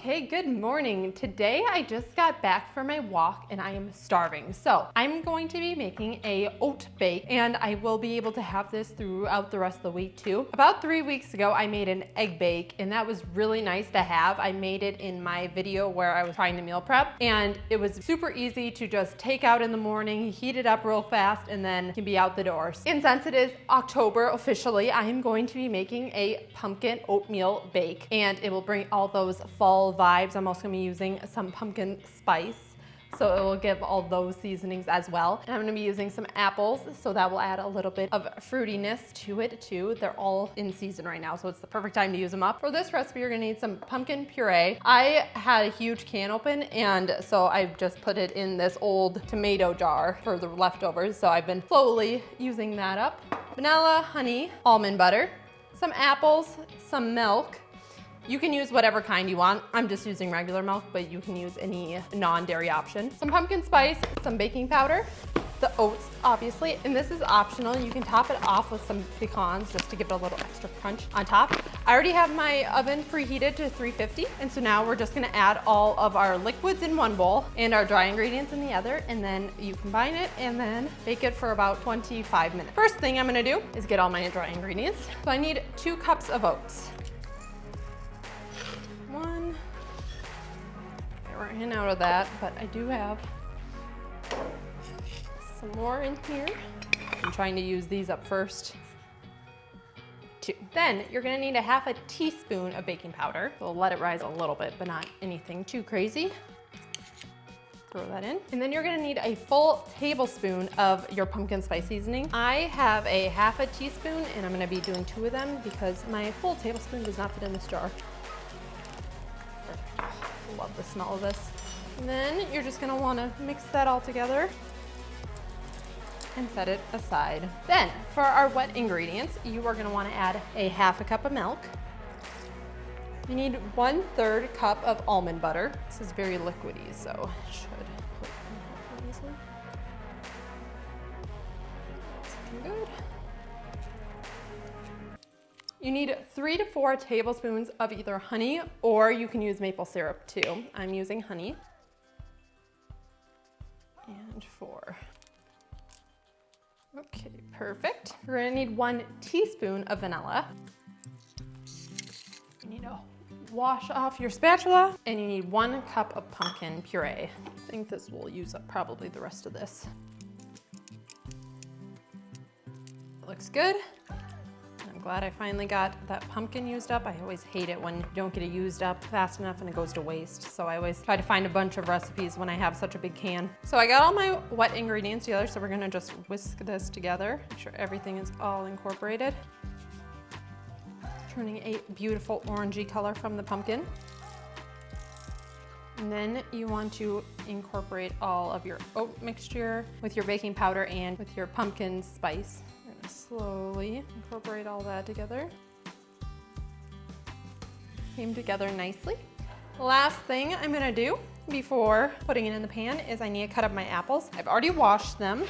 Okay, good morning. Today I just got back from my walk and I am starving. So I'm going to be making a oat bake and I will be able to have this throughout the rest of the week too. About 3 weeks ago, I made an egg bake and that was really nice to have. I made it in my video where I was trying to meal prep and it was super easy to just take out in the morning, heat it up real fast, and then can be out the doors. And since it is October officially, I am going to be making a pumpkin oatmeal bake and it will bring all those fall vibes. I'm also gonna be using some pumpkin spice, so it will give all those seasonings as well. And I'm gonna be using some apples, so that will add a little bit of fruitiness to it too. They're all in season right now, so it's the perfect time to use them up. For this recipe, you're gonna need some pumpkin puree. I had a huge can open, and so I've just put it in this old tomato jar for the leftovers, so I've been slowly using that up. Vanilla, honey, almond butter, some apples, some milk. You can use whatever kind you want. I'm just using regular milk, but you can use any non-dairy option. Some pumpkin spice, some baking powder, the oats, obviously, and this is optional. You can top it off with some pecans just to give it a little extra crunch on top. I already have my oven preheated to 350, and so now we're just gonna add all of our liquids in one bowl and our dry ingredients in the other, and then you combine it and then bake it for about 25 minutes. First thing I'm gonna do is get all my dry ingredients. So I need 2 cups of oats. One, I ran out of that, but I do have some more in here. I'm trying to use these up first. 2. Then you're gonna need a half a teaspoon of baking powder. So let it rise a little bit, but not anything too crazy. Throw that in. And then you're gonna need a full tablespoon of your pumpkin spice seasoning. I have a half a teaspoon and I'm gonna be doing 2 of them because my full tablespoon does not fit in this jar. Love the smell of this. And then you're just gonna wanna mix that all together and set it aside. Then for our wet ingredients, you are gonna wanna add a half a cup of milk. You need 1/3 cup of almond butter. This is very liquidy, so I should put in this one. That's looking good. You need 3 to 4 tablespoons of either honey, or you can use maple syrup too. I'm using honey. And 4. Okay, perfect. You're gonna need 1 teaspoon of vanilla. You need to wash off your spatula, and you need 1 cup of pumpkin puree. I think this will use up probably the rest of this. Looks good. I'm glad I finally got that pumpkin used up. I always hate it when you don't get it used up fast enough and it goes to waste. So I always try to find a bunch of recipes when I have such a big can. So I got all my wet ingredients together, so we're gonna just whisk this together. Make sure everything is all incorporated. Turning a beautiful orangey color from the pumpkin. And then you want to incorporate all of your oat mixture with your baking powder and with your pumpkin spice. Slowly incorporate all that together. Came together nicely. Last thing I'm gonna do before putting it in the pan is I need to cut up my apples. I've already washed them,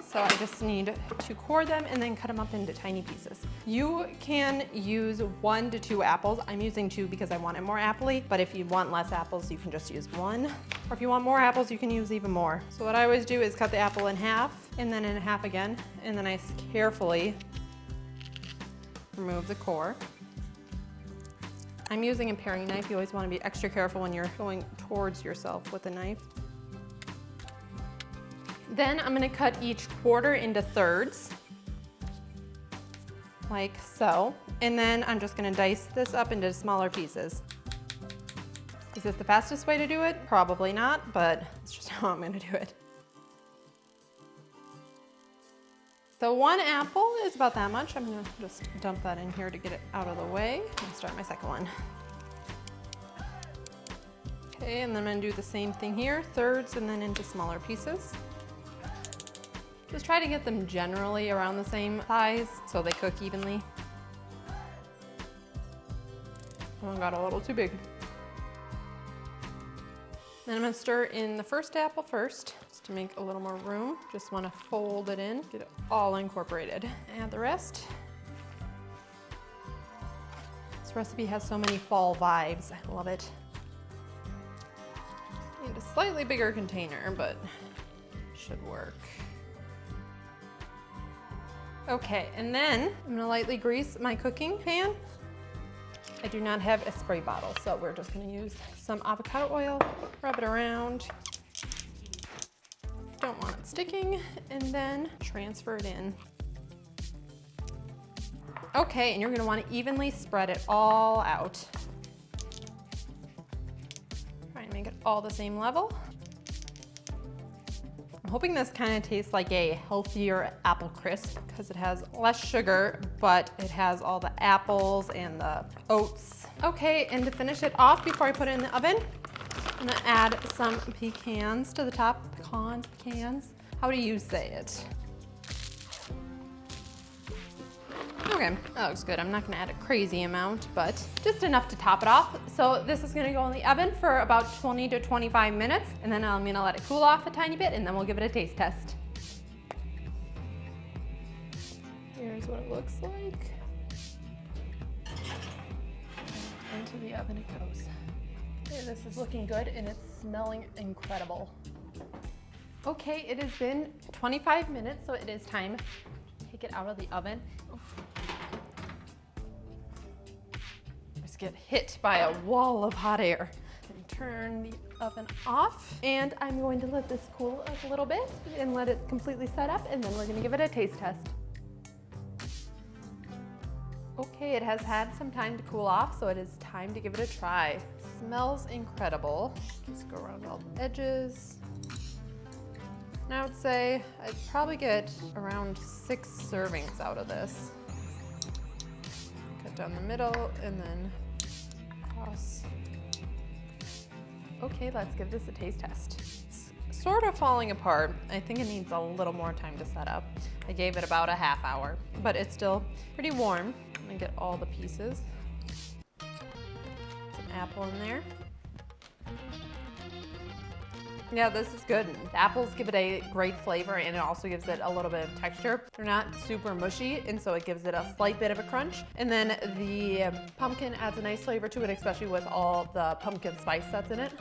so I just need to core them and then cut them up into tiny pieces. You can use 1 to 2 apples. I'm using 2 because I want it more appley, but if you want less apples, you can just use 1. Or if you want more apples, you can use even more. So what I always do is cut the apple in half and then in half again, and then I carefully remove the core. I'm using a paring knife. You always want to be extra careful when you're going towards yourself with a knife. Then I'm going to cut each quarter into thirds, like so. And then I'm just going to dice this up into smaller pieces. Is this the fastest way to do it? Probably not, but it's just how I'm going to do it. So 1 apple is about that much. I'm going to just dump that in here to get it out of the way and start my second one. Okay, and then I'm going to do the same thing here, thirds and then into smaller pieces. Just try to get them generally around the same size so they cook evenly. One got a little too big. Then I'm gonna stir in the first apple first, just to make a little more room. Just wanna fold it in, get it all incorporated. Add the rest. This recipe has so many fall vibes. I love it. Need a slightly bigger container, but should work. Okay, and then I'm gonna lightly grease my cooking pan. I do not have a spray bottle, so we're just gonna use some avocado oil, rub it around. Don't want it sticking, and then transfer it in. Okay, and you're gonna wanna evenly spread it all out. Try and make it all the same level. I'm hoping this kind of tastes like a healthier apple crisp because it has less sugar, but it has all the apples and the oats. Okay, and to finish it off before I put it in the oven, I'm gonna add some pecans to the top. Pecans. How do you say it? Okay, that looks good. I'm not gonna add a crazy amount, but just enough to top it off. So this is gonna go in the oven for about 20 to 25 minutes, and then I'm gonna let it cool off a tiny bit, and then we'll give it a taste test. Here's what it looks like. Into the oven it goes. Okay, this is looking good, and it's smelling incredible. Okay, it has been 25 minutes, so it is time to take it out of the oven. Just get hit by a wall of hot air. And turn the oven off, and I'm going to let this cool a little bit and let it completely set up, and then we're gonna give it a taste test. Okay, it has had some time to cool off, so it is time to give it a try. Smells incredible. Just go around all the edges. And I would say I'd probably get around 6 servings out of this. Cut down the middle and then across. Okay, let's give this a taste test. It's sort of falling apart. I think it needs a little more time to set up. I gave it about a half hour, but it's still pretty warm. I'm gonna get all the pieces. Some apple in there. Yeah, this is good. The apples give it a great flavor, and it also gives it a little bit of texture. They're not super mushy, and so it gives it a slight bit of a crunch. And then the pumpkin adds a nice flavor to it, especially with all the pumpkin spice that's in it.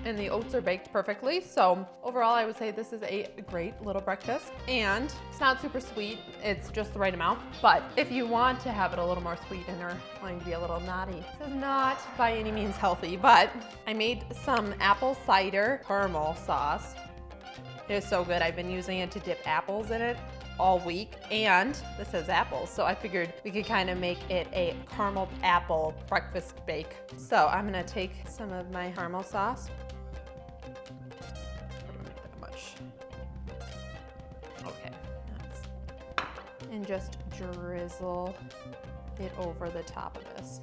And the oats are baked perfectly. So overall, I would say this is a great little breakfast. And it's not super sweet, it's just the right amount. But if you want to have it a little more sweet and are wanting to be a little naughty, this is not by any means healthy, but I made some apple cider caramel sauce. It is so good. I've been using it to dip apples in it all week, and this has apples, so I figured we could kind of make it a caramel apple breakfast bake. So I'm gonna take some of my caramel sauce. And just drizzle it over the top of this.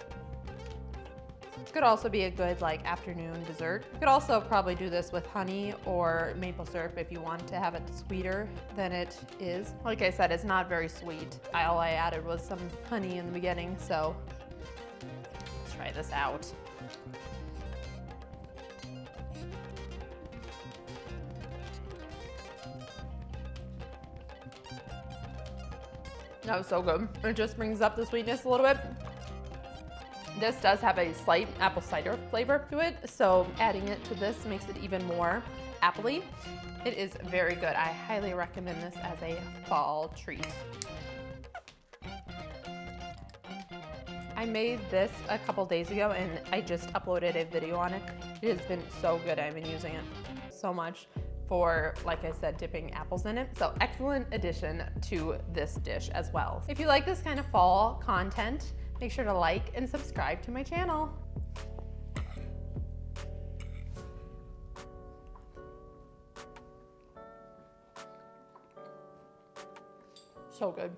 It could also be a good like afternoon dessert. You could also probably do this with honey or maple syrup if you want to have it sweeter than it is. Like I said, it's not very sweet. All I added was some honey in the beginning, so let's try this out. That was so good. It just brings up the sweetness a little bit. This does have a slight apple cider flavor to it, so adding it to this makes it even more appley. It is very good. I highly recommend this as a fall treat. I made this a couple days ago and I just uploaded a video on it. It has been so good. I've been using it so much for, like I said, dipping apples in it. So excellent addition to this dish as well. If you like this kind of fall content, make sure to like and subscribe to my channel. So good.